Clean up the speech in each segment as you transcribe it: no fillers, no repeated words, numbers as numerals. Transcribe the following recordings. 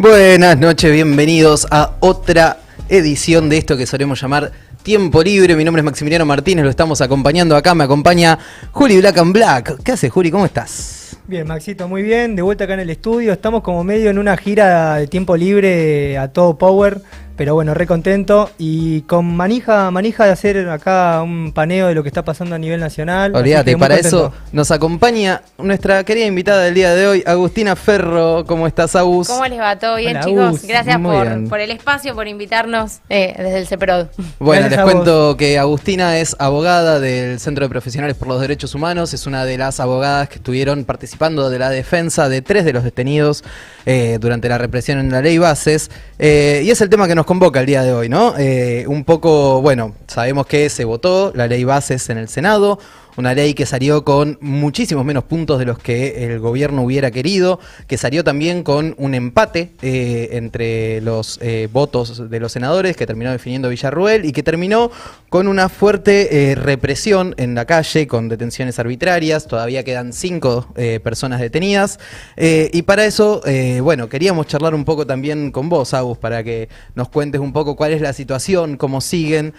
Buenas noches, bienvenidos a otra edición de esto que solemos llamar Tiempo Libre. Mi nombre es Maximiliano Martínez, lo estamos acompañando acá, me acompaña Juli Black and Black. ¿Qué haces, Juli? ¿Cómo estás? Bien, Maxito, muy bien, de vuelta acá en el estudio, estamos como medio en una gira de tiempo libre a todo power, pero bueno, re contento y con manija de hacer acá un paneo de lo que está pasando a nivel nacional. Olvídate, para eso nos acompaña nuestra querida invitada del día de hoy, Agustina Ferro. ¿Cómo estás, Agus? ¿Cómo les va? ¿Todo bien, Hola, chicos? Agus. Gracias Muy por el espacio, por invitarnos desde el CEPROD. Bueno, Gracias les a cuento que Agustina es abogada del Centro de Profesionales por los Derechos Humanos, es una de las abogadas que estuvieron participando de la defensa de 3 de los detenidos durante la represión en la Ley Bases, y es el tema que nos convoca el día de hoy, ¿no? Un poco, bueno, sabemos que se votó la Ley Bases en el Senado, una ley que salió con muchísimos menos puntos de los que el gobierno hubiera querido, que salió también con un empate entre los votos de los senadores, que terminó definiendo Villarruel, y que terminó con una fuerte represión en la calle, con detenciones arbitrarias. Todavía quedan 5 personas detenidas. Y para eso, bueno, queríamos charlar un poco también con vos, Agus, para que nos cuentes un poco cuál es la situación, cómo siguen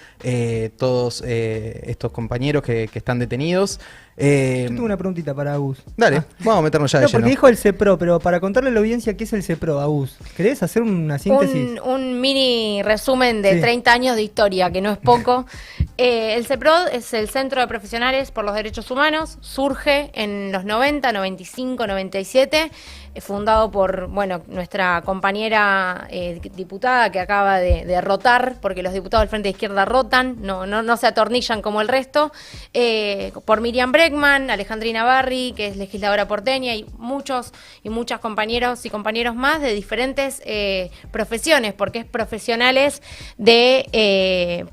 todos estos compañeros que están detenidos. Yo tengo una preguntita para Agus. Dale, vamos a meternos ya de No, porque lleno. dijo el CEPRO, pero para contarle a la audiencia qué es el CEPRO, Agus, ¿querés hacer una síntesis? Un mini resumen de Sí. 30 años de historia, que no es poco. El CEPROD es el Centro de Profesionales por los Derechos Humanos, surge en los 90, 95, 97, fundado por, bueno, nuestra compañera diputada que acaba de rotar, porque los diputados del Frente de Izquierda rotan, no se atornillan como el resto, por Miriam Bregman, Alejandrina Barri, que es legisladora porteña, y muchos y muchas compañeros y compañeros más de diferentes profesiones, porque es profesionales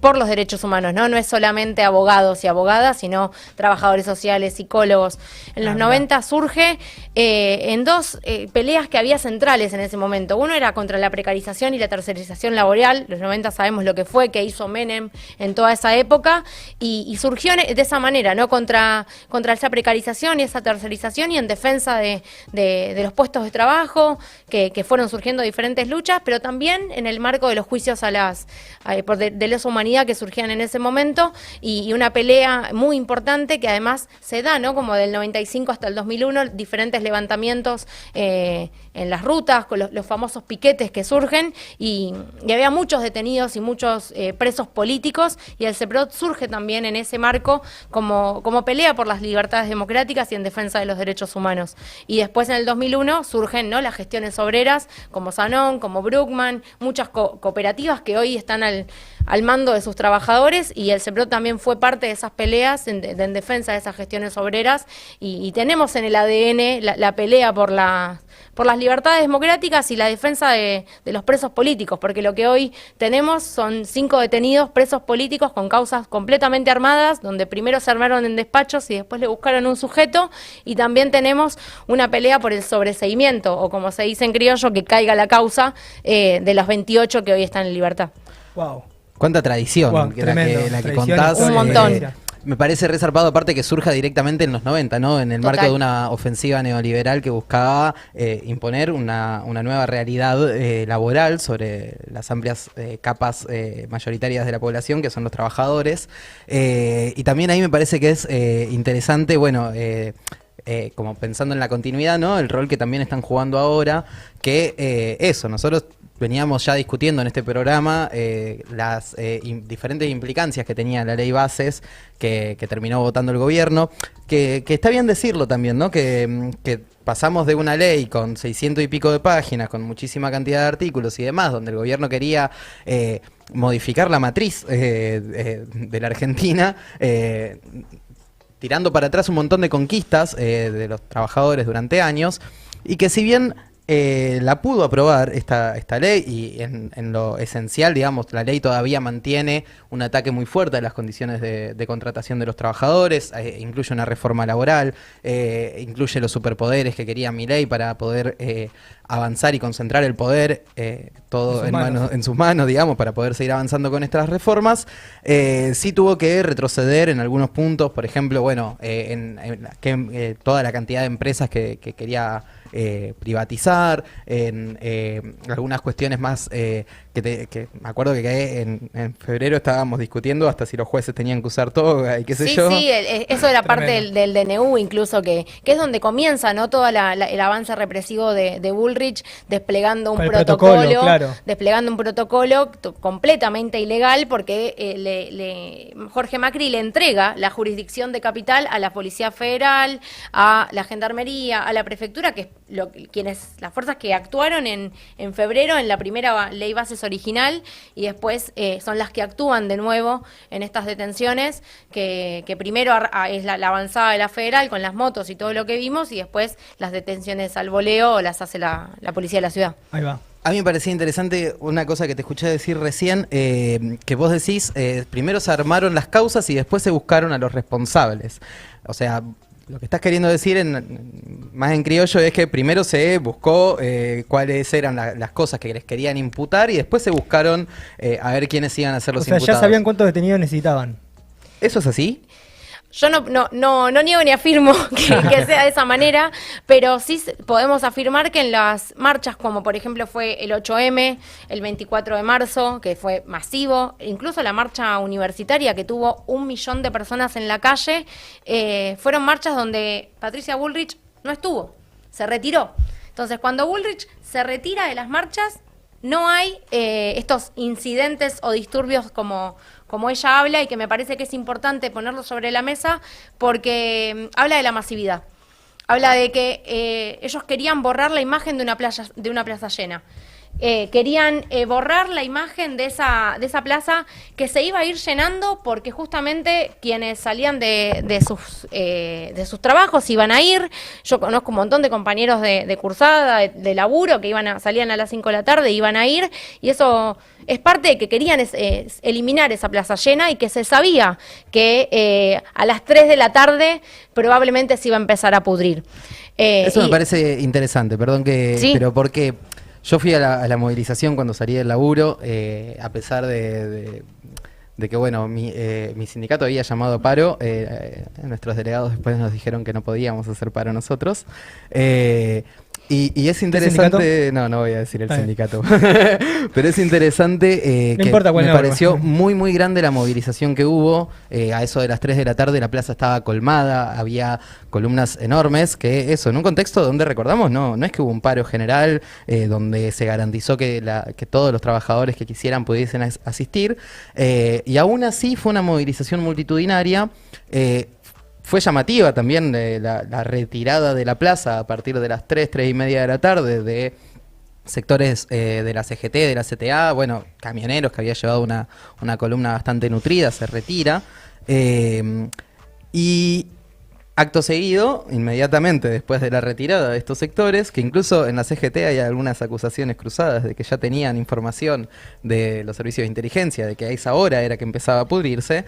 por los derechos humanos, ¿no? No es solamente abogados y abogadas, sino trabajadores sociales, psicólogos. En los 90 surge en 2 peleas que había centrales en ese momento. Uno era contra la precarización y la tercerización laboral. Los 90 sabemos lo que fue, que hizo Menem en toda esa época, y surgió de esa manera, ¿no? Contra esa precarización y esa tercerización, y en defensa de los puestos de trabajo, que fueron surgiendo diferentes luchas, pero también en el marco de los juicios de lesa humanidad que surgían en ese momento, y una pelea muy importante que además se da, ¿no? Como del 95 hasta el 2001, diferentes levantamientos en las rutas, con los famosos piquetes que surgen, y había muchos detenidos y muchos presos políticos, y el CEPROD surge también en ese marco como pelea por las libertades democráticas y en defensa de los derechos humanos. Y después en el 2001 surgen, ¿no?, las gestiones obreras, como Sanón, como Bruckman, muchas cooperativas que hoy están al mando de sus trabajadores, y el CEPROD también fue parte de esas peleas en defensa de esas gestiones obreras, y tenemos en el ADN la pelea por las libertades democráticas y la defensa de los presos políticos, porque lo que hoy tenemos son 5 detenidos presos políticos con causas completamente armadas, donde primero se armaron en despachos y después le buscaron un sujeto, y también tenemos una pelea por el sobreseimiento, o como se dice en criollo, que caiga la causa de los 28 que hoy están en libertad. Wow. Cuánta tradición, Wow, la tremendo. que Tradición contás. Un montón. Me parece resarpado, aparte que surja directamente en los 90, ¿no? En el Total. marco de una ofensiva neoliberal que buscaba imponer una nueva realidad laboral sobre las amplias capas mayoritarias de la población, que son los trabajadores. Y también ahí me parece que es interesante, bueno, como pensando en la continuidad, ¿no? El rol que también están jugando ahora, que nosotros veníamos ya discutiendo en este programa las diferentes implicancias que tenía la Ley Bases que terminó votando el gobierno, que está bien decirlo también, ¿no? Que pasamos de una ley con 600 y pico de páginas, con muchísima cantidad de artículos y demás, donde el gobierno quería modificar la matriz de la Argentina, tirando para atrás un montón de conquistas de los trabajadores durante años, y que si bien la pudo aprobar esta ley, y en lo esencial, digamos, la ley todavía mantiene un ataque muy fuerte a las condiciones de contratación de los trabajadores, incluye una reforma laboral, incluye los superpoderes que quería Milei para poder avanzar y concentrar el poder todo en sus manos, digamos, para poder seguir avanzando con estas reformas. Sí tuvo que retroceder en algunos puntos, por ejemplo, bueno, toda la cantidad de empresas que quería privatizar, en algunas cuestiones más que me acuerdo que en febrero estábamos discutiendo hasta si los jueces tenían que usar toga y qué sé yo. Sí, eso era parte del DNU incluso, que es donde comienza, ¿no? Todo el avance represivo de Bullrich, desplegando un protocolo, claro. desplegando un protocolo completamente ilegal, porque Jorge Macri le entrega la jurisdicción de Capital a la Policía Federal, a la Gendarmería, a la Prefectura, que es las fuerzas que actuaron en febrero en la primera ley bases original, y después son las que actúan de nuevo en estas detenciones, que primero es la avanzada de la Federal con las motos y todo lo que vimos, y después las detenciones al voleo las hace la Policía de la Ciudad. Ahí va. A mí me parecía interesante una cosa que te escuché decir recién, que vos decís, primero se armaron las causas y después se buscaron a los responsables. O sea, lo que estás queriendo decir más en criollo es que primero se buscó cuáles eran las cosas que les querían imputar y después se buscaron a ver quiénes iban a ser los imputados. Ya sabían cuántos detenidos necesitaban. ¿Eso es así? Yo no niego ni afirmo que sea de esa manera, pero sí podemos afirmar que en las marchas, como por ejemplo fue el 8M, el 24 de marzo, que fue masivo, incluso la marcha universitaria que tuvo 1 millón de personas en la calle, fueron marchas donde Patricia Bullrich no estuvo, se retiró. Entonces, cuando Bullrich se retira de las marchas, no hay estos incidentes o disturbios como ella habla, y que me parece que es importante ponerlo sobre la mesa porque habla de la masividad. Habla de que ellos querían borrar la imagen de una plaza llena. Querían borrar la imagen de esa plaza que se iba a ir llenando, porque justamente quienes salían de sus trabajos iban a ir. Yo conozco un montón de compañeros de cursada, de laburo, que salían a las 5 de la tarde, iban a ir, y eso es parte de que querían eliminar esa plaza llena, y que se sabía que a las 3 de la tarde probablemente se iba a empezar a pudrir. Eso me parece interesante, perdón que... ¿Sí? Pero porque yo fui a la movilización cuando salí del laburo, a pesar de que, bueno, mi sindicato había llamado a paro, nuestros delegados después nos dijeron que no podíamos hacer paro nosotros. Y es interesante, no voy a decir el sindicato, pero es interesante que me pareció muy grande la movilización que hubo. A eso de las 3 de la tarde la plaza estaba colmada, había columnas enormes, que eso, en un contexto donde recordamos, no es que hubo un paro general, donde se garantizó que todos los trabajadores que quisieran pudiesen asistir, y aún así fue una movilización multitudinaria. Fue llamativa también la retirada de la plaza a partir de las 3:30 de la tarde de sectores de la CGT, de la CTA, bueno, camioneros que había llevado una columna bastante nutrida, se retira. Y acto seguido, inmediatamente después de la retirada de estos sectores, que incluso en la CGT hay algunas acusaciones cruzadas de que ya tenían información de los servicios de inteligencia, de que a esa hora era que empezaba a pudrirse,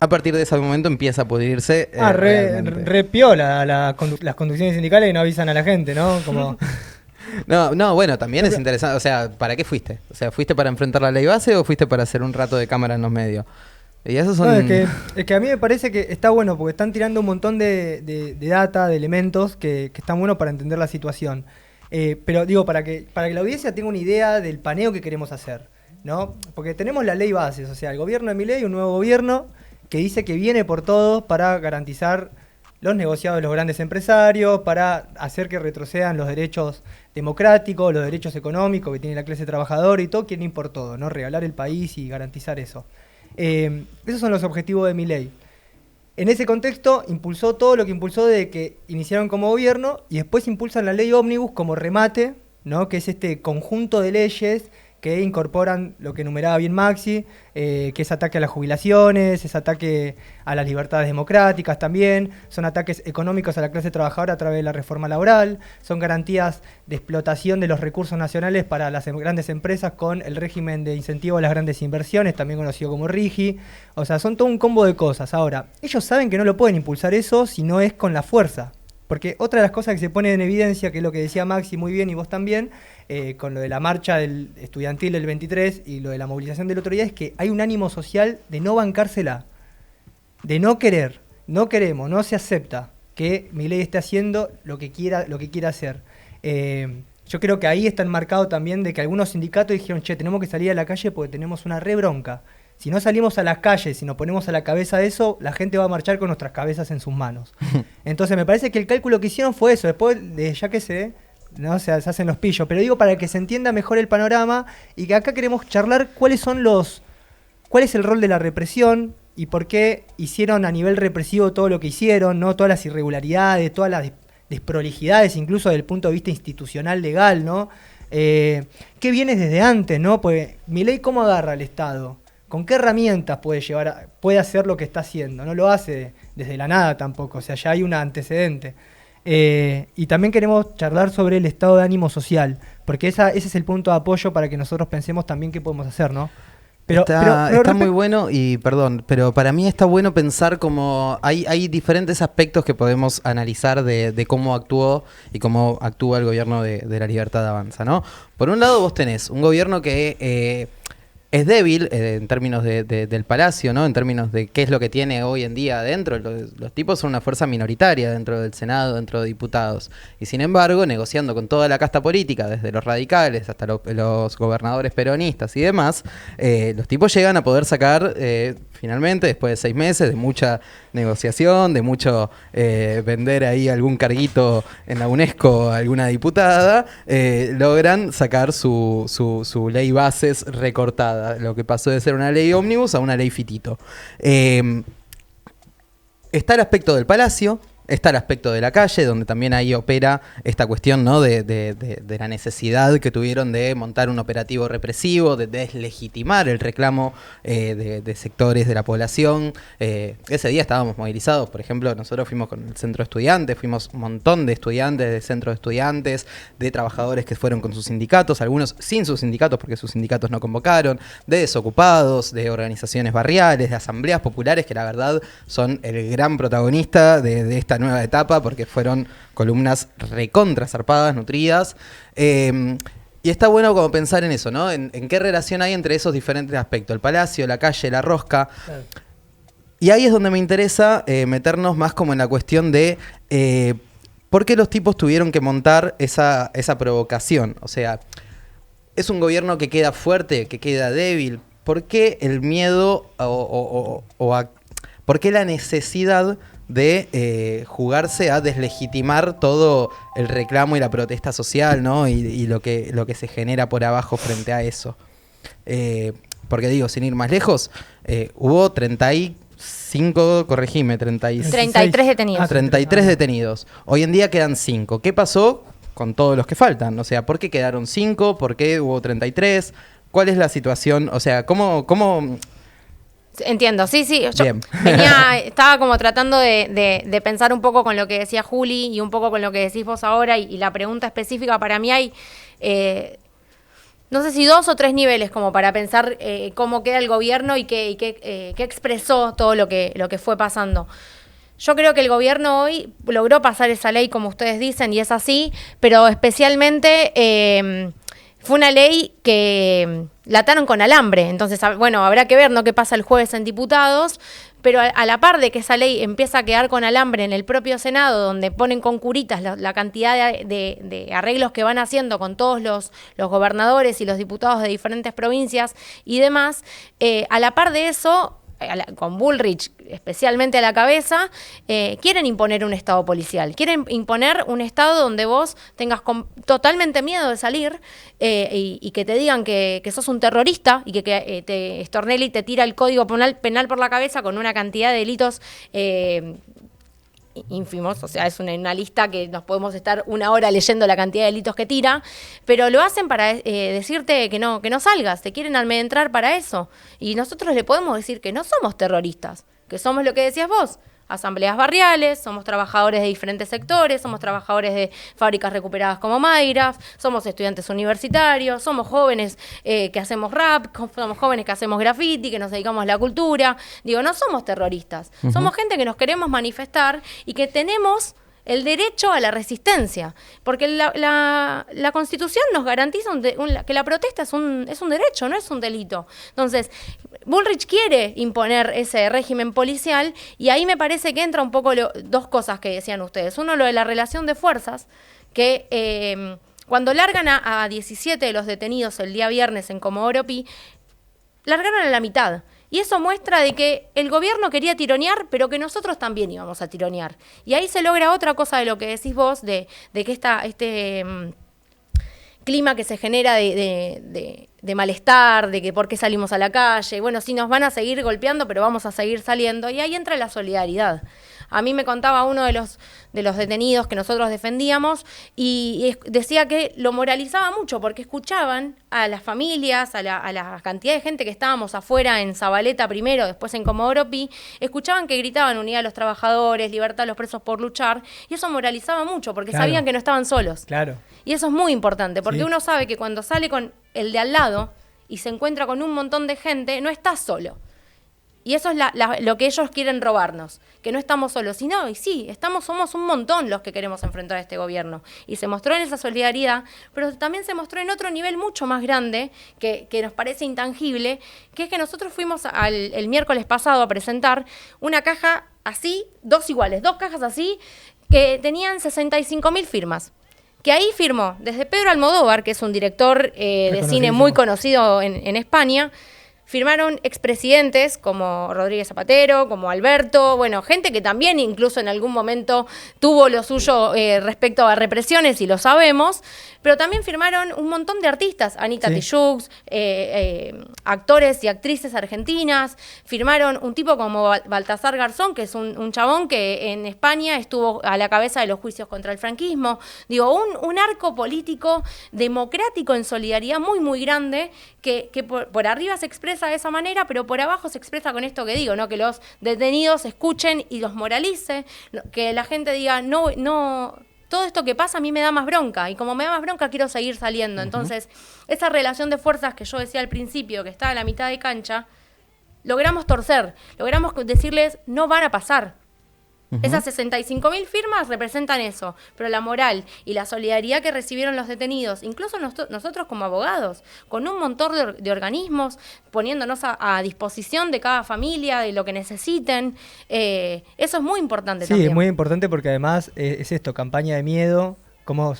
a partir de ese momento empieza a pudrirse. Re piola las conducciones sindicales que no avisan a la gente, ¿no? Como... No, bueno, también es interesante. O sea, ¿para qué fuiste? O sea, ¿fuiste para enfrentar la ley base o fuiste para hacer un rato de cámara en los medios? Y esos son... es que a mí me parece que está bueno, porque están tirando un montón de data, de elementos que están buenos para entender la situación. Pero digo, para que la audiencia tenga una idea del paneo que queremos hacer, ¿no? Porque tenemos la ley bases, o sea, el gobierno de Milei, un nuevo gobierno que dice que viene por todos para garantizar los negociados de los grandes empresarios, para hacer que retrocedan los derechos democráticos, los derechos económicos que tiene la clase trabajadora, y todo quieren ir por todo, ¿no? Regalar el país y garantizar eso. Esos son los objetivos de Milei. En ese contexto impulsó todo lo que impulsó desde que iniciaron como gobierno, y después impulsan la ley ómnibus como remate, ¿no? Que es este conjunto de leyes que incorporan lo que enumeraba bien Maxi, que es ataque a las jubilaciones, es ataque a las libertades democráticas también, son ataques económicos a la clase trabajadora a través de la reforma laboral, son garantías de explotación de los recursos nacionales para las grandes empresas con el régimen de incentivo a las grandes inversiones, también conocido como RIGI. O sea, son todo un combo de cosas. Ahora, ellos saben que no lo pueden impulsar eso si no es con la fuerza. Porque otra de las cosas que se pone en evidencia, que es lo que decía Maxi muy bien y vos también, con lo de la marcha estudiantil del 23 y lo de la movilización del otro día, es que hay un ánimo social de no bancársela, de no querer, no queremos, no se acepta. que Milei esté haciendo lo que quiera hacer. Yo creo que ahí está enmarcado también de que algunos sindicatos dijeron, che, tenemos que salir a la calle porque tenemos una re bronca. Si no salimos a las calles, si nos ponemos a la cabeza de eso, la gente va a marchar con nuestras cabezas en sus manos. Entonces me parece que el cálculo que hicieron fue eso, después de ya que no se hacen los pillos, pero digo para que se entienda mejor el panorama y que acá queremos charlar cuál es el rol de la represión y por qué hicieron a nivel represivo todo lo que hicieron, ¿no? Todas las irregularidades, todas las desprolijidades, incluso desde el punto de vista institucional legal, ¿no? ¿Qué viene desde antes, no? Pues Milei, ¿cómo agarra al Estado? ¿Con qué herramientas puede hacer lo que está haciendo? No lo hace desde la nada tampoco, o sea, ya hay un antecedente. Y también queremos charlar sobre el estado de ánimo social, porque ese es el punto de apoyo para que nosotros pensemos también qué podemos hacer, ¿no? Está muy bueno y perdón, pero para mí está bueno pensar como hay diferentes aspectos que podemos analizar de cómo actuó y cómo actúa el gobierno de La Libertad Avanza, ¿no? Por un lado vos tenés un gobierno que es débil en términos del Palacio, ¿no? En términos de qué es lo que tiene hoy en día adentro. Los tipos son una fuerza minoritaria dentro del Senado, dentro de diputados. Y sin embargo, negociando con toda la casta política, desde los radicales hasta los gobernadores peronistas y demás, los tipos llegan a poder sacar, finalmente, después de 6 meses de mucha negociación, de mucho vender ahí algún carguito en la UNESCO a alguna diputada, logran sacar su ley bases recortada. Lo que pasó de ser una ley ómnibus a una ley fitito. Está el aspecto del Palacio, está el aspecto de la calle, donde también ahí opera esta cuestión, ¿no? de la necesidad que tuvieron de montar un operativo represivo, de deslegitimar el reclamo de sectores de la población. Ese día estábamos movilizados, por ejemplo, nosotros fuimos con el centro de estudiantes, fuimos un montón de estudiantes del centro de estudiantes, de trabajadores que fueron con sus sindicatos, algunos sin sus sindicatos porque sus sindicatos no convocaron, de desocupados, de organizaciones barriales, de asambleas populares, que la verdad son el gran protagonista de esta nueva etapa, porque fueron columnas recontra zarpadas, nutridas. Y está bueno como pensar en eso, ¿no? En qué relación hay entre esos diferentes aspectos, el Palacio, la calle, la rosca. Claro. Y ahí es donde me interesa meternos más como en la cuestión de por qué los tipos tuvieron que montar esa provocación. O sea, es un gobierno que queda fuerte, que queda débil. ¿Por qué el miedo por qué la necesidad de jugarse a deslegitimar todo el reclamo y la protesta social, ¿no? Y lo que se genera por abajo frente a eso? Porque digo, sin ir más lejos, hubo 35, corregime, 33 detenidos. 33 detenidos. Hoy en día quedan 5. ¿Qué pasó con todos los que faltan? O sea, ¿por qué quedaron 5? ¿Por qué hubo 33? ¿Cuál es la situación? O sea, ¿cómo? Entiendo, sí, yo estaba como tratando de pensar un poco con lo que decía Juli y un poco con lo que decís vos ahora y la pregunta específica. Para mí hay, no sé si 2 o 3 niveles como para pensar cómo queda el gobierno y qué expresó todo lo que fue pasando. Yo creo que el gobierno hoy logró pasar esa ley, como ustedes dicen, y es así, pero especialmente fue una ley que la ataron con alambre. Entonces, bueno, habrá que ver, ¿no?, qué pasa el jueves en diputados, pero a la par de que esa ley empieza a quedar con alambre en el propio Senado, donde ponen con curitas la cantidad de arreglos que van haciendo con todos los gobernadores y los diputados de diferentes provincias y demás, a la par de eso, con Bullrich especialmente a la cabeza, quieren imponer un estado policial, quieren imponer un estado donde vos tengas totalmente miedo de salir y que te digan que sos un terrorista y que Stornelli te tira el código penal por la cabeza con una cantidad de delitos ínfimos. O sea, es una lista que nos podemos estar 1 hora leyendo la cantidad de delitos que tira, pero lo hacen para decirte que no salgas, te quieren amedrentar para eso. Y nosotros le podemos decir que no somos terroristas, que somos lo que decías vos, asambleas barriales, somos trabajadores de diferentes sectores, somos trabajadores de fábricas recuperadas como Maygraf, somos estudiantes universitarios, somos jóvenes que hacemos rap, somos jóvenes que hacemos graffiti, que nos dedicamos a la cultura. Digo, no somos terroristas, somos gente que nos queremos manifestar y que tenemos el derecho a la resistencia, porque la Constitución nos garantiza que la protesta es un derecho, no es un delito. Entonces, Bullrich quiere imponer ese régimen policial y ahí me parece que entra un poco dos cosas que decían ustedes. Uno, lo de la relación de fuerzas, que cuando largan a 17 de los detenidos el día viernes en Comodoro Pi, largaron a la mitad. Y eso muestra de que el gobierno quería tironear, pero que nosotros también íbamos a tironear. Y ahí se logra otra cosa de lo que decís vos, de que este clima que se genera de malestar, de que por qué salimos a la calle. Bueno, sí nos van a seguir golpeando, pero vamos a seguir saliendo. Y ahí entra la solidaridad. A mí me contaba uno de los detenidos que nosotros defendíamos y decía que lo moralizaba mucho porque escuchaban a las familias, a la cantidad de gente que estábamos afuera en Zabaleta primero, después en Comodoro Pi, escuchaban que gritaban unidad a los trabajadores, libertad a los presos por luchar, y eso moralizaba mucho porque sabían que no estaban solos. Claro. Y eso es muy importante porque uno sabe que cuando sale con el de al lado y se encuentra con un montón de gente, no está solo. Y eso es lo que ellos quieren robarnos, que no estamos solos. Y no, y sí, somos un montón los que queremos enfrentar a este gobierno. Y se mostró en esa solidaridad, pero también se mostró en otro nivel mucho más grande, que nos parece intangible, que es que nosotros fuimos el miércoles pasado a presentar una caja así, dos cajas así, que tenían 65.000 firmas. Que ahí firmó desde Pedro Almodóvar, que es un director de cine muy conocido en España. Firmaron expresidentes como Rodríguez Zapatero, como Alberto, bueno, gente que también incluso en algún momento tuvo lo suyo respecto a represiones, y lo sabemos, pero también firmaron un montón de artistas, Anita Tijoux, actores y actrices argentinas, firmaron un tipo como Baltasar Garzón, que es un chabón que en España estuvo a la cabeza de los juicios contra el franquismo. Digo, un arco político democrático en solidaridad muy, muy grande, que por arriba se expresa de esa manera, pero por abajo se expresa con esto que digo, ¿no? Que los detenidos escuchen y los moralice, que la gente diga, no, todo esto que pasa a mí me da más bronca, y como me da más bronca quiero seguir saliendo. Entonces, esa relación de fuerzas que yo decía al principio, que está en la mitad de cancha, logramos torcer, logramos decirles, no van a pasar. Esas 65.000 firmas representan eso, pero la moral y la solidaridad que recibieron los detenidos, incluso nosotros como abogados, con un montón de organismos, poniéndonos a disposición de cada familia, de lo que necesiten, eso es muy importante también. Sí, es muy importante porque además es esto, campaña de miedo, cómo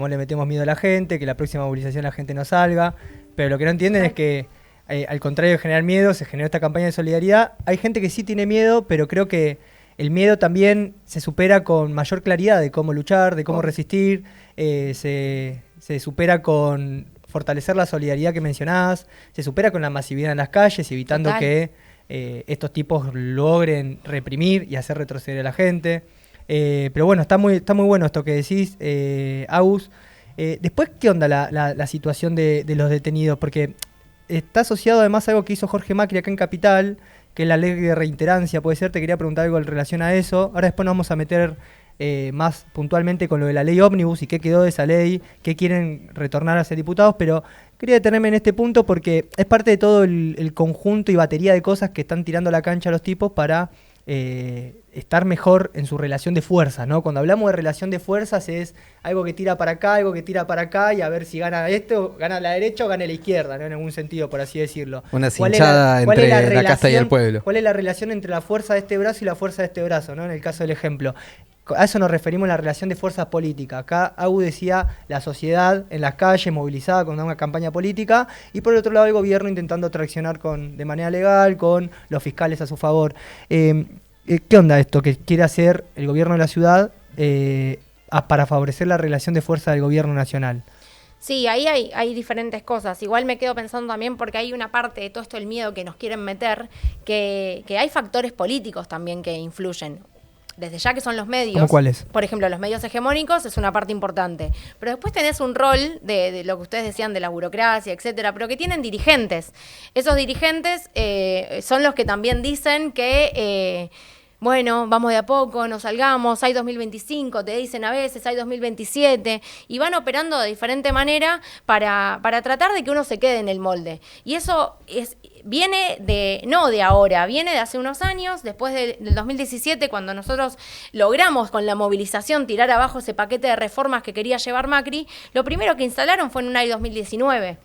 le metemos miedo a la gente, que la próxima movilización la gente no salga, pero lo que no entienden es que al contrario de generar miedo, se generó esta campaña de solidaridad. Hay gente que sí tiene miedo, pero creo que el miedo también se supera con mayor claridad de cómo luchar, de cómo resistir, se supera con fortalecer la solidaridad que mencionabas, se supera con la masividad en las calles, evitando que estos tipos logren reprimir y hacer retroceder a la gente. Pero bueno, está muy bueno esto que decís, Agus. Después, ¿qué onda la situación de los detenidos? Porque está asociado además a algo que hizo Jorge Macri acá en Capital, que es la ley de reiterancia, puede ser. Te quería preguntar algo en relación a eso. Ahora después nos vamos a meter más puntualmente con lo de la ley ómnibus y qué quedó de esa ley, qué quieren retornar a ser diputados, pero quería detenerme en este punto porque es parte de todo el conjunto y batería de cosas que están tirando a la cancha los tipos para estar mejor en su relación de fuerza, ¿no? Cuando hablamos de relación de fuerzas es algo que tira para acá, algo que tira para acá, y a ver si gana esto, gana la derecha o gana la izquierda, ¿no? En algún sentido, por así decirlo. Una cinchada entre la casta y el pueblo. ¿Cuál es la relación entre la fuerza de este brazo y la fuerza de este brazo, ¿no? En el caso del ejemplo. A eso nos referimos en la relación de fuerzas políticas. Acá Agu decía la sociedad en las calles movilizada con una campaña política, y por el otro lado el gobierno intentando traccionar de manera legal con los fiscales a su favor. ¿Qué onda esto que quiere hacer el gobierno de la ciudad para favorecer la relación de fuerza del gobierno nacional? Sí, ahí hay diferentes cosas. Igual me quedo pensando también porque hay una parte de todo esto del miedo que nos quieren meter, que hay factores políticos también que influyen. Desde ya que son los medios. ¿Cómo cuáles? Por ejemplo, los medios hegemónicos es una parte importante. Pero después tenés un rol de lo que ustedes decían de la burocracia, etcétera, pero que tienen dirigentes. Esos dirigentes son los que también dicen que bueno, vamos de a poco, no salgamos, hay 2025, te dicen a veces, hay 2027, y van operando de diferente manera para tratar de que uno se quede en el molde. Y eso viene no de ahora, viene de hace unos años, después del 2017, cuando nosotros logramos con la movilización tirar abajo ese paquete de reformas que quería llevar Macri. Lo primero que instalaron fue en un año 2019.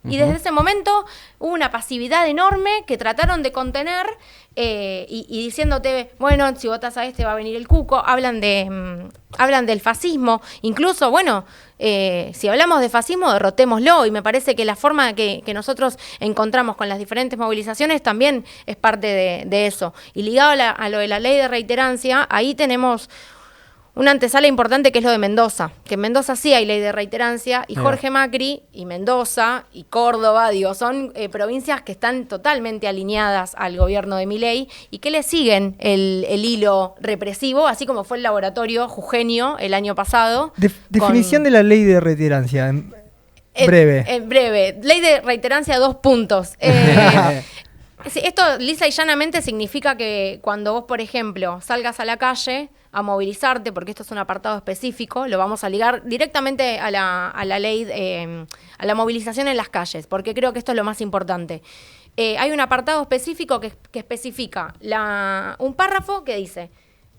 Y desde ese momento hubo una pasividad enorme que trataron de contener y diciéndote, bueno, si votas a este va a venir el cuco, hablan del fascismo, incluso, bueno, si hablamos de fascismo, derrotémoslo, y me parece que la forma que nosotros encontramos con las diferentes movilizaciones también es parte de eso. Y ligado a lo de la ley de reiterancia, ahí tenemos una antesala importante que es lo de Mendoza, que en Mendoza sí hay ley de reiterancia, y Jorge Macri y Mendoza y Córdoba, digo, son provincias que están totalmente alineadas al gobierno de Milei y que le siguen el hilo represivo, así como fue el laboratorio Jujeño el año pasado. Definición de la ley de reiterancia, en breve. En breve, ley de reiterancia 2 puntos. Esto lisa y llanamente significa que cuando vos, por ejemplo, salgas a la calle a movilizarte, porque esto es un apartado específico, lo vamos a ligar directamente a la ley, a la movilización en las calles, porque creo que esto es lo más importante. Hay un apartado específico que especifica un párrafo que dice: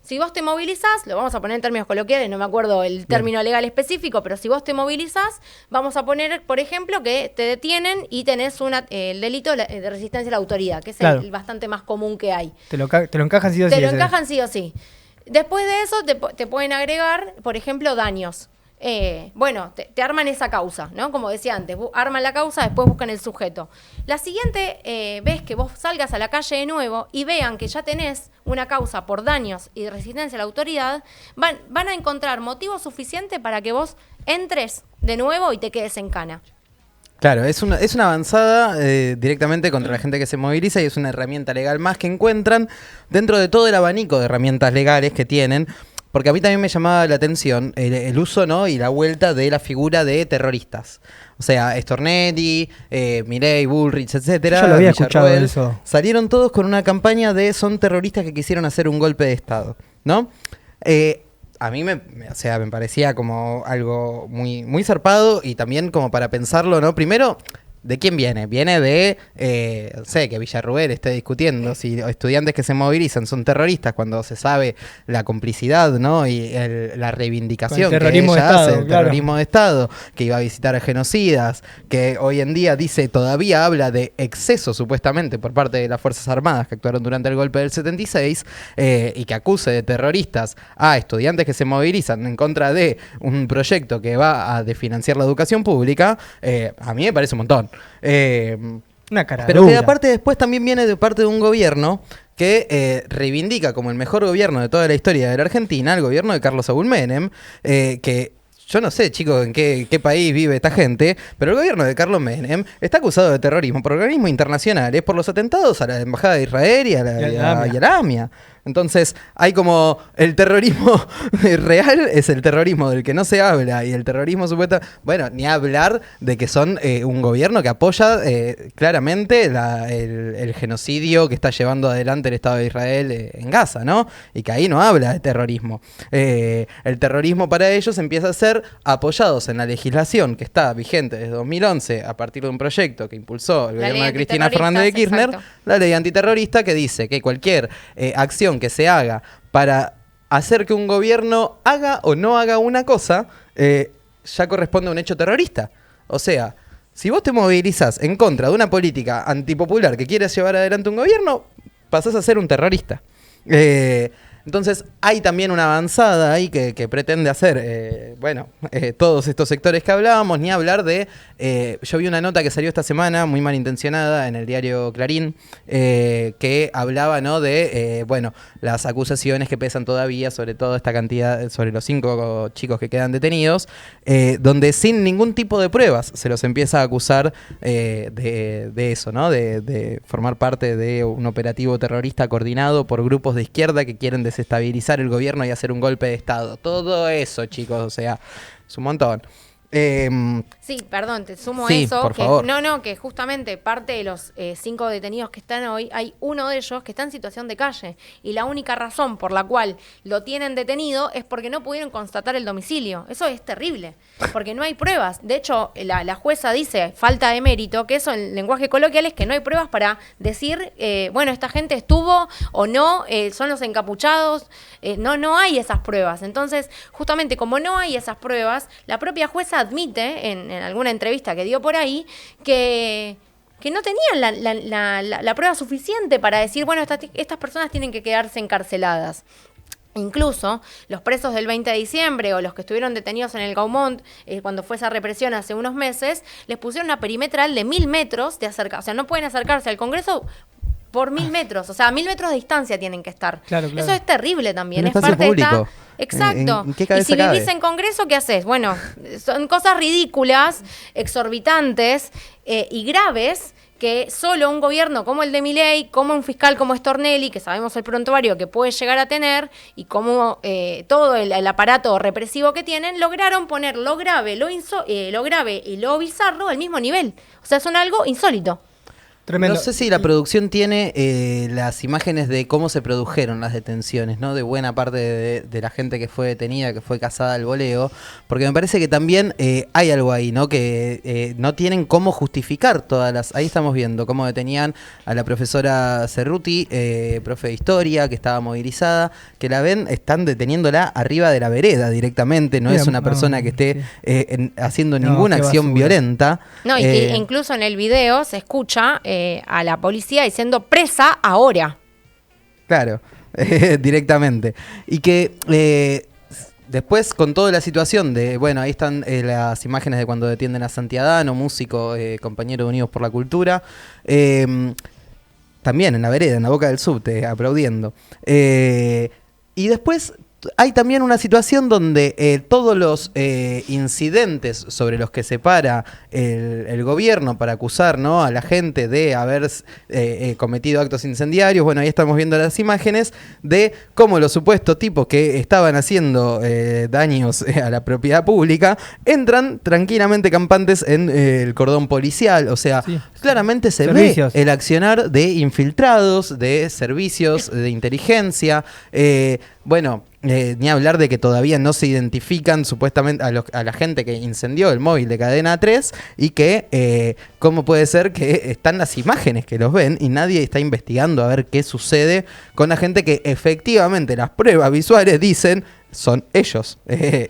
si vos te movilizás, lo vamos a poner en términos coloquiales, no me acuerdo el término legal específico, pero si vos te movilizás, vamos a poner, por ejemplo, que te detienen y tenés el delito de resistencia a la autoridad, que es el bastante más común que hay. Te lo encajan sí o sí. Te lo encajan sí o sí. Después de eso te pueden agregar, por ejemplo, daños. Bueno, te arman esa causa, ¿no? Como decía antes, arman la causa, después buscan el sujeto. La siguiente vez que vos salgas a la calle de nuevo y vean que ya tenés una causa por daños y resistencia a la autoridad, van a encontrar motivo suficiente para que vos entres de nuevo y te quedes en cana. Claro, es una avanzada directamente contra la gente que se moviliza, y es una herramienta legal más que encuentran dentro de todo el abanico de herramientas legales que tienen. Porque a mí también me llamaba la atención el uso, ¿no?, y la vuelta de la figura de terroristas. O sea, Stornetti, Milei, Bullrich, etcétera. Yo lo había escuchado eso. Salieron todos con una campaña de son terroristas que quisieron hacer un golpe de Estado, ¿no? A mí me parecía como algo muy, muy zarpado, y también como para pensarlo, ¿no? Primero, ¿de quién viene? Viene de, no sé, que Villarruel esté discutiendo si estudiantes que se movilizan son terroristas, cuando se sabe la complicidad, ¿no?, y la reivindicación que ella hace, el terrorismo de Estado, que iba a visitar a genocidas, que hoy en día todavía habla de exceso supuestamente por parte de las Fuerzas Armadas que actuaron durante el golpe del 76, y que acuse de terroristas a estudiantes que se movilizan en contra de un proyecto que va a desfinanciar la educación pública. A mí me parece un montón. Una cara pero dura. que aparte después también viene de parte de un gobierno que reivindica como el mejor gobierno de toda la historia de la Argentina, el gobierno de Carlos Saúl Menem, que yo no sé, chicos, en qué país vive esta gente, pero el gobierno de Carlos Menem está acusado de terrorismo por organismos internacionales por los atentados a la Embajada de Israel y a la AMIA. Entonces, hay como el terrorismo real es el terrorismo del que no se habla, y el terrorismo supuesto, bueno, ni hablar de que son un gobierno que apoya claramente el genocidio que está llevando adelante el Estado de Israel en Gaza, ¿no? Y que ahí no habla de terrorismo. El terrorismo para ellos empieza a ser apoyados en la legislación que está vigente desde 2011 a partir de un proyecto que impulsó el gobierno de Cristina Fernández de Kirchner, exacto, la ley antiterrorista, que dice que cualquier acción que se haga para hacer que un gobierno haga o no haga una cosa, ya corresponde a un hecho terrorista. O sea, si vos te movilizás en contra de una política antipopular que quiere llevar adelante un gobierno, pasás a ser un terrorista. Entonces hay también una avanzada ahí que pretende hacer, todos estos sectores que hablábamos, ni hablar de, yo vi una nota que salió esta semana, muy malintencionada, en el diario Clarín, que hablaba, ¿no?, de, las acusaciones que pesan todavía sobre toda esta cantidad, sobre los 5 chicos que quedan detenidos, donde sin ningún tipo de pruebas se los empieza a acusar de eso, ¿no?, de formar parte de un operativo terrorista coordinado por grupos de izquierda que quieren desestabilizar el gobierno y hacer un golpe de Estado. Todo eso, chicos, o sea, es un montón. Sí, perdón, te sumo sí, eso. por favor. Que justamente parte de los 5 detenidos que están hoy, hay uno de ellos que está en situación de calle. Y la única razón por la cual lo tienen detenido es porque no pudieron constatar el domicilio. Eso es terrible, porque no hay pruebas. De hecho, la jueza dice, falta de mérito, que eso en lenguaje coloquial es que no hay pruebas para decir, esta gente estuvo o no, son los encapuchados. No hay esas pruebas. Entonces, justamente como no hay esas pruebas, la propia jueza admite en alguna entrevista que dio por ahí que no tenían la prueba suficiente para decir, bueno, estas personas tienen que quedarse encarceladas. Incluso los presos del 20 de diciembre o los que estuvieron detenidos en el Gaumont cuando fue esa represión hace unos meses, les pusieron una perimetral de 1000 metros de acercar, o sea, no pueden acercarse al Congreso por 1000 metros, o sea, a 1000 metros de distancia tienen que estar. Claro. Eso es terrible también, es parte público. de esta... Exacto. ¿En qué y cabeza si cabe? vivís en Congreso, ¿qué haces? Bueno, son cosas ridículas, exorbitantes y graves, que solo un gobierno como el de Milei, como un fiscal como Stornelli, que sabemos el prontuario que puede llegar a tener, y como todo el aparato represivo que tienen, lograron poner lo grave y lo bizarro al mismo nivel. O sea, son algo insólito. Tremendo. No sé si la producción tiene las imágenes de cómo se produjeron las detenciones, ¿no? De buena parte de la gente que fue detenida, que fue casada al voleo, porque me parece que también hay algo ahí, ¿no? Que no tienen cómo justificar todas las... Ahí estamos viendo cómo detenían a la profesora Cerruti, profe de historia, que estaba movilizada, que la ven, están deteniéndola arriba de la vereda directamente, no Mira, es una persona que esté haciendo No, ninguna qué acción basura. violenta. No, y que incluso en el video se escucha a la policía diciendo presa ahora. Claro, directamente. Y que después con toda la situación de, bueno, ahí están las imágenes de cuando detienen a Santiadano, músico, compañero de Unidos por la Cultura, también en la vereda, en la boca del subte, aplaudiendo. Y después hay también una situación donde todos los incidentes sobre los que se para el gobierno para acusar, ¿no?, a la gente de haber cometido actos incendiarios, bueno, ahí estamos viendo las imágenes de cómo los supuestos tipos que estaban haciendo daños a la propiedad pública entran tranquilamente campantes en el cordón policial, o sea, Sí. claramente se Servicios. ve el accionar de infiltrados, de servicios de inteligencia, bueno, ni hablar de que todavía no se identifican supuestamente a la gente que incendió el móvil de Cadena 3 y que cómo puede ser que están las imágenes que los ven y nadie está investigando a ver qué sucede con la gente que efectivamente las pruebas visuales dicen son ellos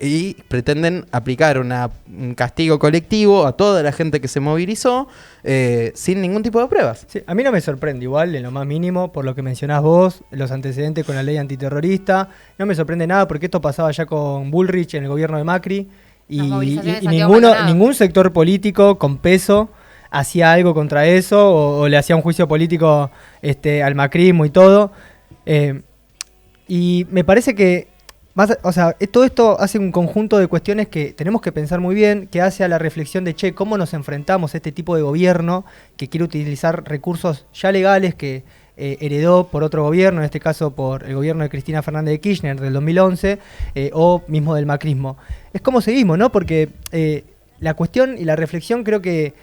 y pretenden aplicar un castigo colectivo a toda la gente que se movilizó sin ningún tipo de pruebas. Sí, a mí no me sorprende igual, en lo más mínimo, por lo que mencionás vos, los antecedentes con la ley antiterrorista. No me sorprende nada porque esto pasaba ya con Bullrich en el gobierno de Macri Las movilizaciones de y Santiago Maldonado. ningún sector político con peso hacía algo contra eso o le hacía un juicio político al macrismo y todo. Y me parece que todo esto hace un conjunto de cuestiones que tenemos que pensar muy bien, que hace a la reflexión de, cómo nos enfrentamos a este tipo de gobierno que quiere utilizar recursos ya legales que heredó por otro gobierno, en este caso por el gobierno de Cristina Fernández de Kirchner del 2011 o mismo del macrismo. Es como seguimos, ¿no? Porque la cuestión y la reflexión creo que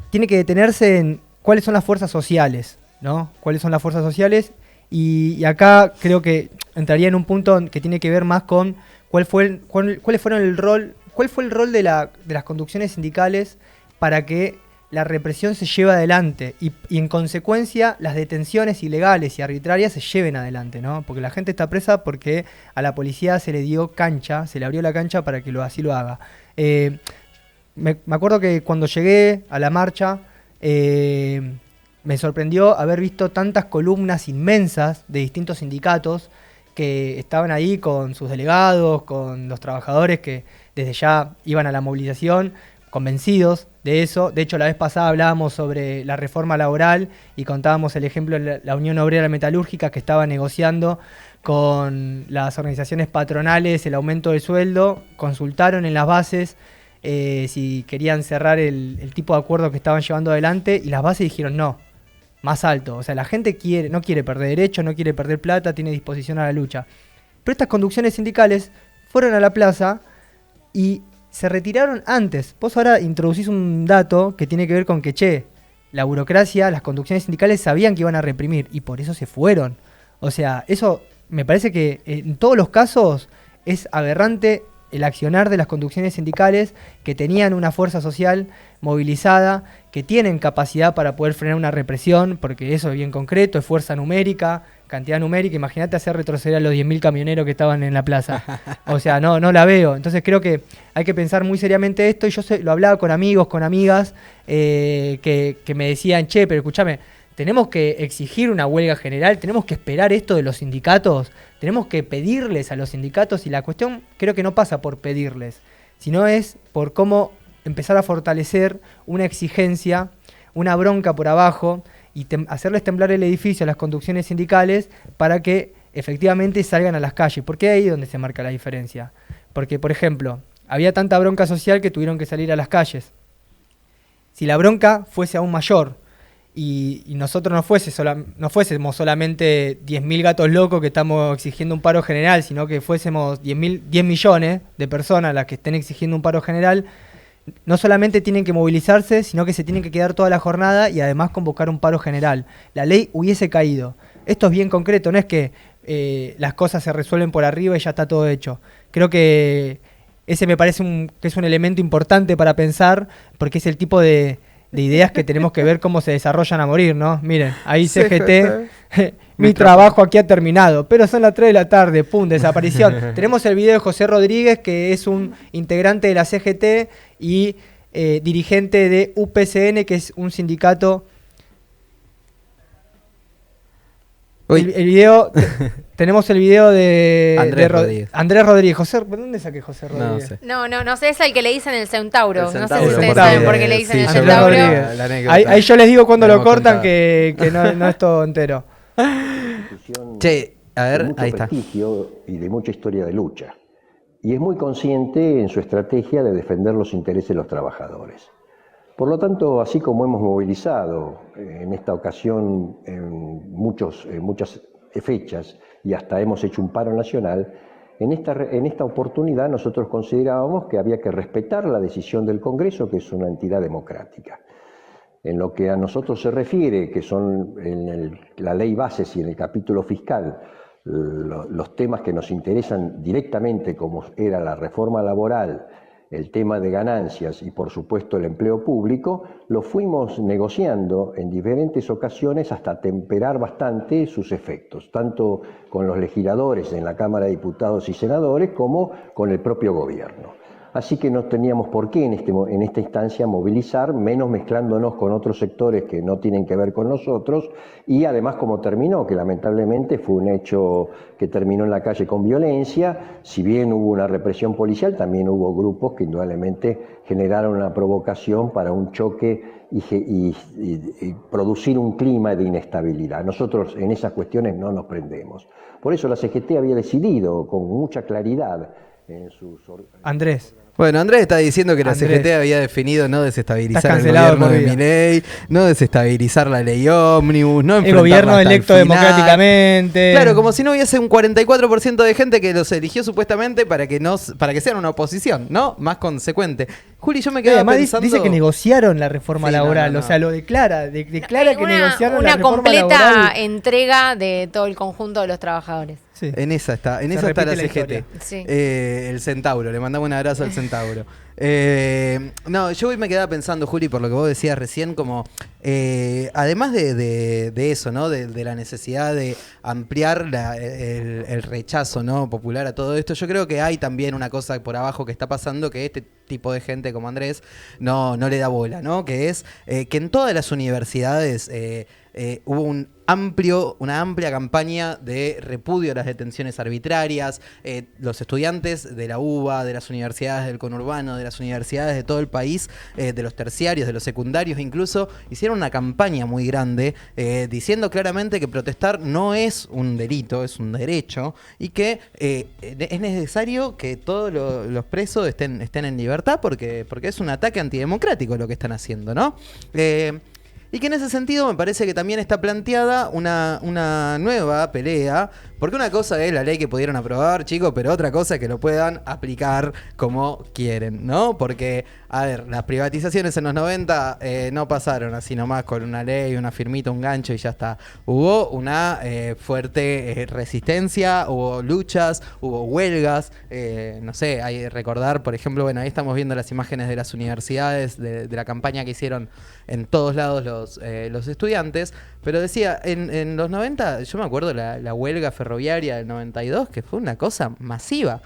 tiene que detenerse en cuáles son las fuerzas sociales, ¿no? ¿Cuáles son las fuerzas sociales? Y acá creo que entraría en un punto que tiene que ver más con cuál fue el rol de las conducciones sindicales para que la represión se lleve adelante y en consecuencia las detenciones ilegales y arbitrarias se lleven adelante, ¿no? Porque la gente está presa porque a la policía se le dio cancha, se le abrió la cancha para que así lo haga. Me acuerdo que cuando llegué a la marcha me sorprendió haber visto tantas columnas inmensas de distintos sindicatos que estaban ahí con sus delegados, con los trabajadores que desde ya iban a la movilización, convencidos de eso. De hecho, la vez pasada hablábamos sobre la reforma laboral y contábamos el ejemplo de la Unión Obrera Metalúrgica que estaba negociando con las organizaciones patronales el aumento del sueldo, consultaron en las bases si querían cerrar el tipo de acuerdo que estaban llevando adelante y las bases dijeron no. Más alto, o sea, la gente no quiere perder derechos, no quiere perder plata, tiene disposición a la lucha. Pero estas conducciones sindicales fueron a la plaza y se retiraron antes. Vos ahora introducís un dato que tiene que ver con que, la burocracia, las conducciones sindicales sabían que iban a reprimir y por eso se fueron. O sea, eso me parece que en todos los casos es aberrante el accionar de las conducciones sindicales que tenían una fuerza social movilizada, que tienen capacidad para poder frenar una represión, porque eso es bien concreto, es fuerza numérica, cantidad numérica, imagínate hacer retroceder a los 10.000 camioneros que estaban en la plaza. O sea, no la veo. Entonces creo que hay que pensar muy seriamente esto, y yo lo hablaba con amigos, con amigas, que me decían, che, pero escúchame, tenemos que exigir una huelga general, tenemos que esperar esto de los sindicatos, tenemos que pedirles a los sindicatos, y la cuestión creo que no pasa por pedirles, sino es por cómo empezar a fortalecer una exigencia, una bronca por abajo, y hacerles temblar el edificio a las conducciones sindicales para que efectivamente salgan a las calles. Porque ahí es donde se marca la diferencia. Porque, por ejemplo, había tanta bronca social que tuvieron que salir a las calles. Si la bronca fuese aún mayor, y nosotros no fuésemos solamente 10.000 gatos locos que estamos exigiendo un paro general, sino que fuésemos 10 millones de personas las que estén exigiendo un paro general, no solamente tienen que movilizarse, sino que se tienen que quedar toda la jornada y además convocar un paro general. La ley hubiese caído. Esto es bien concreto, no es que las cosas se resuelven por arriba y ya está todo hecho. Creo que ese me parece que es un elemento importante para pensar, porque es el tipo de ideas que tenemos que ver cómo se desarrollan a morir, ¿no? Miren, ahí CGT, mi trabajo aquí ha terminado, pero son las 3 de la tarde, pum, desaparición. Tenemos el video de José Rodríguez, que es un integrante de la CGT y dirigente de UPCN, que es un sindicato. El video, tenemos el video de Andrés Rodríguez. ¿Dónde saqué José Rodríguez? No sé, es el que le dicen el Centauro. No sé si Centauro. ustedes saben por qué le dicen el Andrés Centauro. Ahí yo les digo cuando lo cortan que no es todo entero. Che, a ver, de mucho ahí está. prestigio y de mucha historia de lucha. Y es muy consciente en su estrategia de defender los intereses de los trabajadores. Por lo tanto, así como hemos movilizado en esta ocasión en muchas fechas y hasta hemos hecho un paro nacional, en esta oportunidad nosotros considerábamos que había que respetar la decisión del Congreso, que es una entidad democrática. En lo que a nosotros se refiere, que son en la ley bases y en el capítulo fiscal, los temas que nos interesan directamente, como era la reforma laboral, el tema de ganancias y por supuesto el empleo público, lo fuimos negociando en diferentes ocasiones hasta temperar bastante sus efectos, tanto con los legisladores en la Cámara de Diputados y Senadores como con el propio gobierno. Así que no teníamos por qué en esta instancia movilizar, menos mezclándonos con otros sectores que no tienen que ver con nosotros, y además como terminó, que lamentablemente fue un hecho que terminó en la calle con violencia. Si bien hubo una represión policial, también hubo grupos que indudablemente generaron una provocación para un choque y producir un clima de inestabilidad. Nosotros en esas cuestiones no nos prendemos. Por eso la CGT había decidido con mucha claridad en sus... Andrés. Bueno, Andrés está diciendo que la CGT había definido no desestabilizar el cancelado gobierno de Milei, no desestabilizar la ley ómnibus, no enfrentarla el gobierno hasta electo el final. democráticamente. Claro, como si no hubiese un 44% de gente que los eligió supuestamente para que sean una oposición, ¿no? Más consecuente. Juli, yo me quedé pensando... Dice que negociaron la reforma laboral, no. O sea, lo declara que negociaron la reforma laboral. Una completa entrega de todo el conjunto de los trabajadores. Sí. En esa está la CGT. Sí. El Centauro, le mandamos un abrazo al Centauro. No, yo hoy me quedaba pensando, Juli, por lo que vos decías recién, como además de eso, ¿no? De la necesidad de ampliar el rechazo, ¿no? Popular a todo esto, yo creo que hay también una cosa por abajo que está pasando, que este tipo de gente como Andrés no le da bola, ¿no? Que es que en todas las universidades hubo una amplia campaña de repudio a las detenciones arbitrarias. Los estudiantes de la UBA, de las universidades del conurbano, de las universidades de todo el país, de los terciarios, de los secundarios incluso, hicieron una campaña muy grande diciendo claramente que protestar no es un delito, es un derecho, y que es necesario que todos los presos estén en libertad porque es un ataque antidemocrático lo que están haciendo, ¿no? Y que en ese sentido me parece que también está planteada una nueva pelea Porque una cosa es la ley que pudieron aprobar, chicos, pero otra cosa es que lo puedan aplicar como quieren, ¿no? Porque, a ver, las privatizaciones en los 90 no pasaron así nomás con una ley, una firmita, un gancho y ya está. Hubo una fuerte resistencia, hubo luchas, hubo huelgas, no sé, hay que recordar, por ejemplo, bueno, ahí estamos viendo las imágenes de las universidades, de la campaña que hicieron en todos lados los estudiantes, pero decía, en los 90, yo me acuerdo la huelga ferroviaria del 92, que fue una cosa masiva.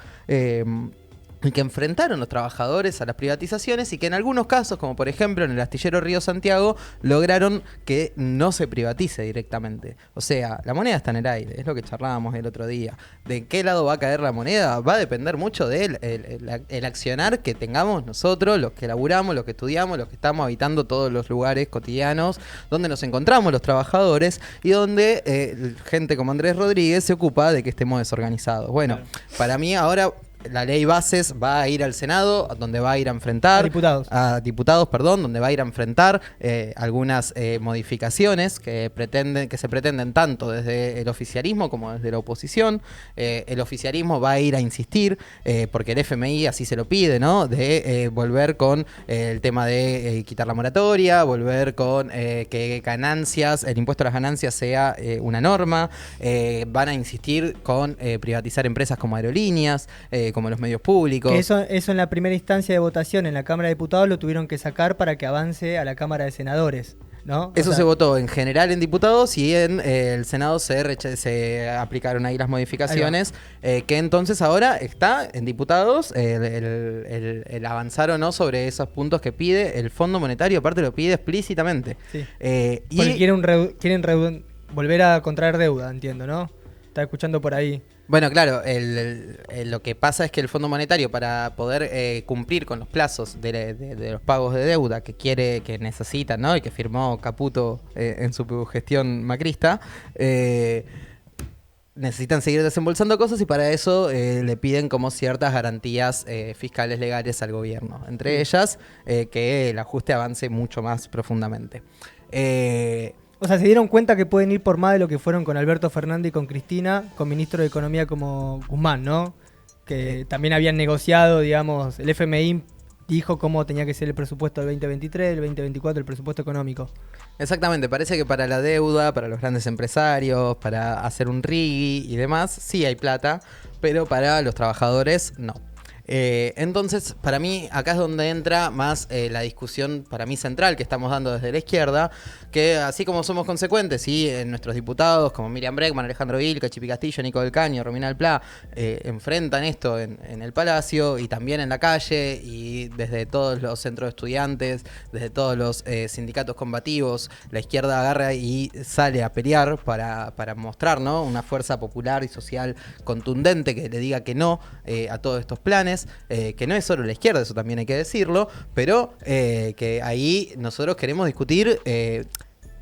Y que enfrentaron los trabajadores a las privatizaciones y que en algunos casos, como por ejemplo en el astillero Río Santiago, lograron que no se privatice directamente. O sea, la moneda está en el aire, es lo que charlábamos el otro día. ¿De qué lado va a caer la moneda? Va a depender mucho del el accionar que tengamos nosotros, los que laburamos, los que estudiamos, los que estamos habitando todos los lugares cotidianos donde nos encontramos los trabajadores y donde gente como Andrés Rodríguez se ocupa de que estemos desorganizados. Bueno, claro. Para mí ahora la ley bases va a ir al Senado, donde va a ir a enfrentar... A diputados, perdón, donde va a ir a enfrentar algunas modificaciones que se pretenden tanto desde el oficialismo como desde la oposición. El oficialismo va a ir a insistir, porque el FMI así se lo pide, ¿no? De volver con el tema de quitar la moratoria, volver con que ganancias, el impuesto a las ganancias sea una norma. Van a insistir con privatizar empresas como aerolíneas, como los medios públicos. Que eso en la primera instancia de votación en la Cámara de Diputados lo tuvieron que sacar para que avance a la Cámara de Senadores, ¿no? Eso se votó en general en diputados y en el Senado se aplicaron ahí las modificaciones, que entonces ahora está en diputados el avanzar o no sobre esos puntos que pide el Fondo Monetario, aparte lo pide explícitamente. Sí. Porque quieren volver a contraer deuda, entiendo, ¿no? Está escuchando por ahí. Bueno, claro, lo que pasa es que el Fondo Monetario, para poder cumplir con los plazos de los pagos de deuda que necesita, ¿no? Y que firmó Caputo en su gestión macrista, necesitan seguir desembolsando cosas y para eso le piden como ciertas garantías fiscales legales al gobierno. Entre ellas, que el ajuste avance mucho más profundamente. O sea, se dieron cuenta que pueden ir por más de lo que fueron con Alberto Fernández y con Cristina, con ministro de Economía como Guzmán, ¿no? Que también habían negociado, digamos, el FMI dijo cómo tenía que ser el presupuesto del 2023, del 2024, el presupuesto económico. Exactamente, parece que para la deuda, para los grandes empresarios, para hacer un RIGI y demás, sí hay plata, pero para los trabajadores no. Entonces, para mí, acá es donde entra más la discusión, para mí, central que estamos dando desde la izquierda, que así como somos consecuentes y nuestros diputados, como Miriam Bregman, Alejandro Vilca, Chipi Castillo, Nico del Caño, Romina del Pla, enfrentan esto en el Palacio y también en la calle y desde todos los centros de estudiantes, desde todos los sindicatos combativos, la izquierda agarra y sale a pelear para mostrar, ¿no? Una fuerza popular y social contundente que le diga que no a todos estos planes. Que no es solo la izquierda, eso también hay que decirlo, pero que ahí nosotros queremos discutir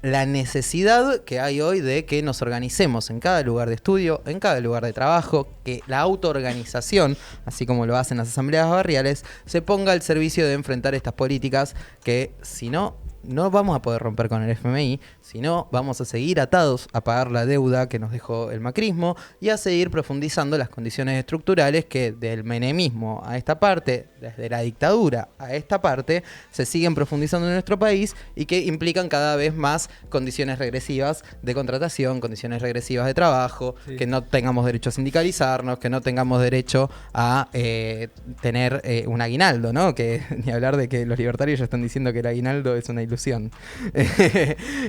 la necesidad que hay hoy de que nos organicemos en cada lugar de estudio, en cada lugar de trabajo, que la autoorganización, así como lo hacen las asambleas barriales, se ponga al servicio de enfrentar estas políticas que, si no vamos a poder romper con el FMI, sino vamos a seguir atados a pagar la deuda que nos dejó el macrismo y a seguir profundizando las condiciones estructurales que del menemismo a esta parte, desde la dictadura a esta parte, se siguen profundizando en nuestro país y que implican cada vez más condiciones regresivas de contratación, condiciones regresivas de trabajo, sí. Que no tengamos derecho a sindicalizarnos, que no tengamos derecho a tener un aguinaldo, ¿no? Que ni hablar de que los libertarios ya están diciendo que el aguinaldo es una ilusión.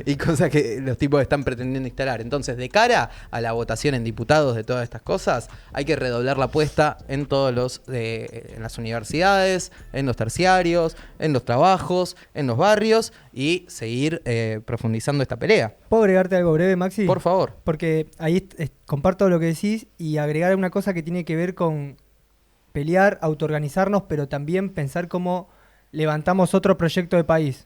Y cosas que los tipos están pretendiendo instalar. Entonces, de cara a la votación en diputados de todas estas cosas, hay que redoblar la apuesta en todos en las universidades, en los terciarios, en los trabajos, en los barrios y seguir profundizando esta pelea. ¿Puedo agregarte algo breve, Maxi? Por favor. Porque ahí comparto lo que decís y agregar una cosa que tiene que ver con pelear, autoorganizarnos, pero también pensar cómo levantamos otro proyecto de país.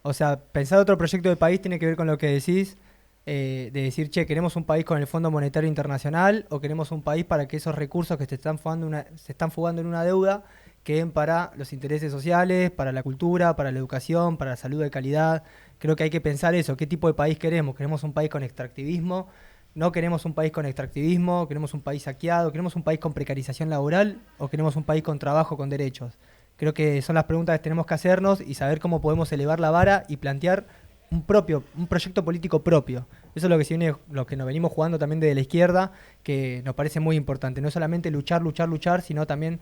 O sea, pensar otro proyecto de país tiene que ver con lo que decís, de decir, che, queremos un país con el Fondo Monetario Internacional o queremos un país para que esos recursos que se están fugando en una deuda queden para los intereses sociales, para la cultura, para la educación, para la salud de calidad. Creo que hay que pensar eso, qué tipo de país queremos. ¿Queremos un país con extractivismo no queremos un país con extractivismo, queremos un país saqueado, queremos un país con precarización laboral o queremos un país con trabajo, con derechos. Creo que son las preguntas que tenemos que hacernos y saber cómo podemos elevar la vara y plantear un proyecto político propio. Eso es lo que nos venimos jugando también desde la izquierda, que nos parece muy importante. No solamente luchar, sino también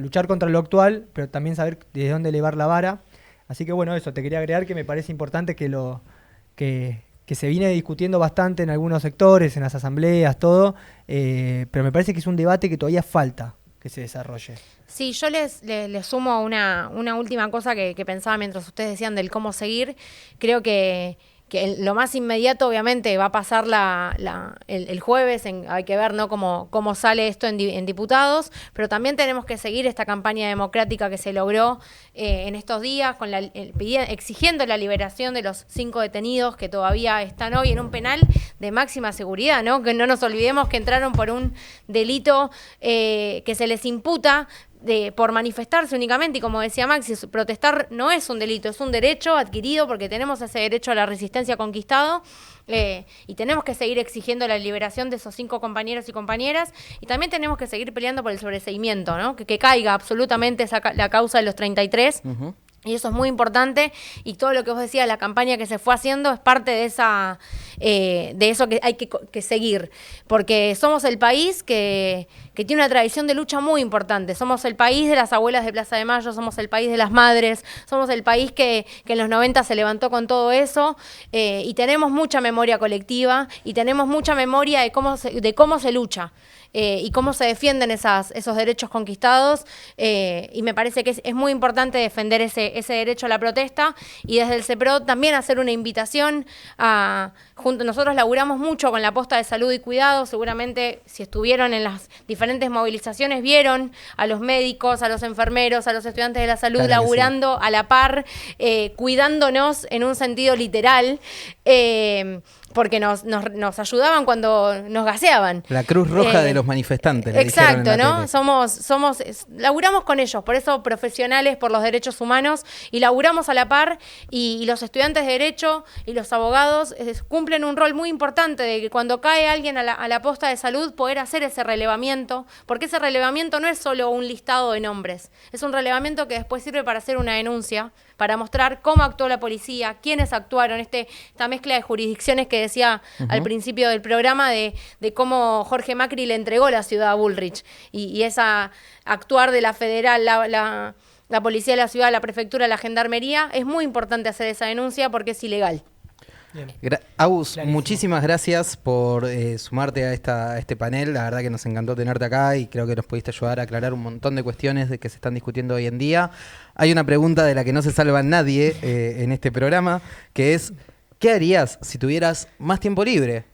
luchar contra lo actual, pero también saber desde dónde elevar la vara. Así que bueno, eso, te quería agregar que me parece importante que se viene discutiendo bastante en algunos sectores, en las asambleas, todo, pero me parece que es un debate que todavía falta que se desarrolle. Sí, yo les sumo una última cosa que pensaba mientras ustedes decían del cómo seguir. Creo que lo más inmediato obviamente va a pasar el jueves, hay que ver, ¿no?, cómo sale esto en diputados, pero también tenemos que seguir esta campaña democrática que se logró en estos días, exigiendo la liberación de los 5 detenidos que todavía están hoy en un penal de máxima seguridad, ¿no? Que no nos olvidemos que entraron por un delito que se les imputa por manifestarse únicamente, y como decía Maxi, protestar no es un delito, es un derecho adquirido porque tenemos ese derecho a la resistencia conquistado, y tenemos que seguir exigiendo la liberación de esos 5 compañeros y compañeras, y también tenemos que seguir peleando por el sobreseimiento, ¿no? Que caiga absolutamente la causa de los 33. Uh-huh. Y eso es muy importante, y todo lo que vos decías, la campaña que se fue haciendo es parte de eso que hay que seguir, porque somos el país que tiene una tradición de lucha muy importante. Somos el país de las abuelas de Plaza de Mayo, somos el país de las madres, somos el país que en los 90 se levantó con todo eso, y tenemos mucha memoria colectiva y tenemos mucha memoria de cómo se lucha. Y cómo se defienden esos derechos conquistados, y me parece que es muy importante defender ese derecho a la protesta, y desde el CEPROD también hacer una invitación nosotros laburamos mucho con la posta de salud y cuidado. Seguramente si estuvieron en las diferentes movilizaciones vieron a los médicos, a los enfermeros, a los estudiantes de la salud, claro, laburando sí, a la par, cuidándonos en un sentido literal, porque nos ayudaban cuando nos gaseaban. La Cruz Roja de los manifestantes. Exacto, ¿no? Laburamos con ellos, por eso profesionales por los derechos humanos, y laburamos a la par, y los estudiantes de Derecho y los abogados cumplen un rol muy importante de que cuando cae alguien a la posta de salud poder hacer ese relevamiento, porque ese relevamiento no es solo un listado de nombres, es un relevamiento que después sirve para hacer una denuncia, para mostrar cómo actuó la policía, quiénes actuaron, esta mezcla de jurisdicciones que decía al principio del programa de cómo Jorge Macri le entregó la ciudad a Bullrich, y esa actuar de la federal, la policía de la ciudad, la prefectura, la gendarmería. Es muy importante hacer esa denuncia porque es ilegal. Agus, muchísimas gracias por sumarte a este panel. La verdad que nos encantó tenerte acá y creo que nos pudiste ayudar a aclarar un montón de cuestiones que se están discutiendo hoy en día. Hay una pregunta de la que no se salva nadie en este programa, que es: ¿qué harías si tuvieras más tiempo libre?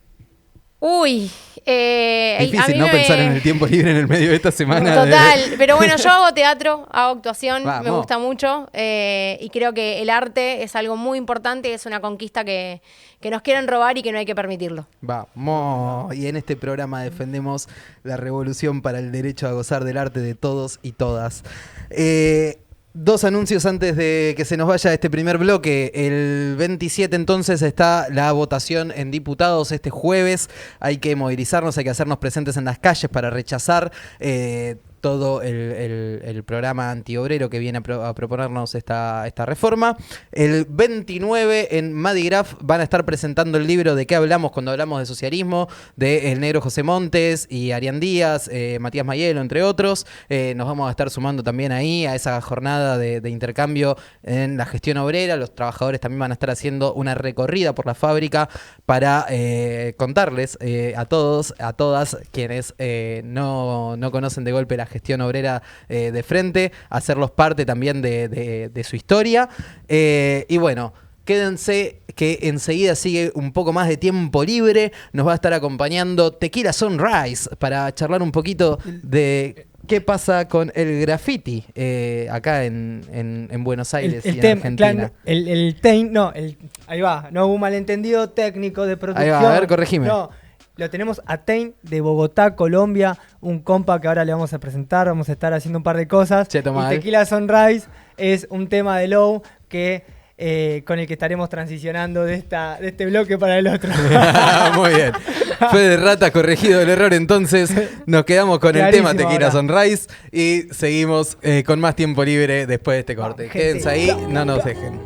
Uy, difícil no pensar en el tiempo libre en el medio de esta semana. Total, pero bueno, yo hago teatro, hago actuación, me gusta mucho, y creo que el arte es algo muy importante y es una conquista que nos quieren robar y que no hay que permitirlo. Vamos, y en este programa defendemos la revolución para el derecho a gozar del arte de todos y todas. Dos anuncios antes de que se nos vaya este primer bloque. El 27 entonces está la votación en diputados este jueves. Hay que movilizarnos, hay que hacernos presentes en las calles para rechazar todo el programa antiobrero que viene a proponernos esta reforma. El 29 en Madigraf van a estar presentando el libro de qué hablamos cuando hablamos de socialismo, de el negro José Montes y Arián Díaz, Matías Mayelo, entre otros. Nos vamos a estar sumando también ahí a esa jornada de intercambio en la gestión obrera. Los trabajadores también van a estar haciendo una recorrida por la fábrica para contarles a todos, a todas quienes no conocen de golpe la gestión obrera de frente, hacerlos parte también de su historia. Y bueno, quédense que enseguida sigue un poco más de tiempo libre. Nos va a estar acompañando Tequila Sunrise para charlar un poquito de qué pasa con el graffiti acá en Buenos Aires y en Argentina. Ahí va, no hubo un malentendido técnico de producción. Ahí va, a ver, corregime. No, lo tenemos a Tein de Bogotá, Colombia, un compa que ahora le vamos a presentar, vamos a estar haciendo un par de cosas. Cheto mal. Y Tequila Sunrise es un tema de Low que con el que estaremos transicionando de este bloque para el otro. Muy bien. Fede Rata, corregido el error, entonces nos quedamos con el tema Clarísimo Tequila ahora. Sunrise y seguimos con más tiempo libre después de este corte. Gente. Quédense ahí, no nos dejen.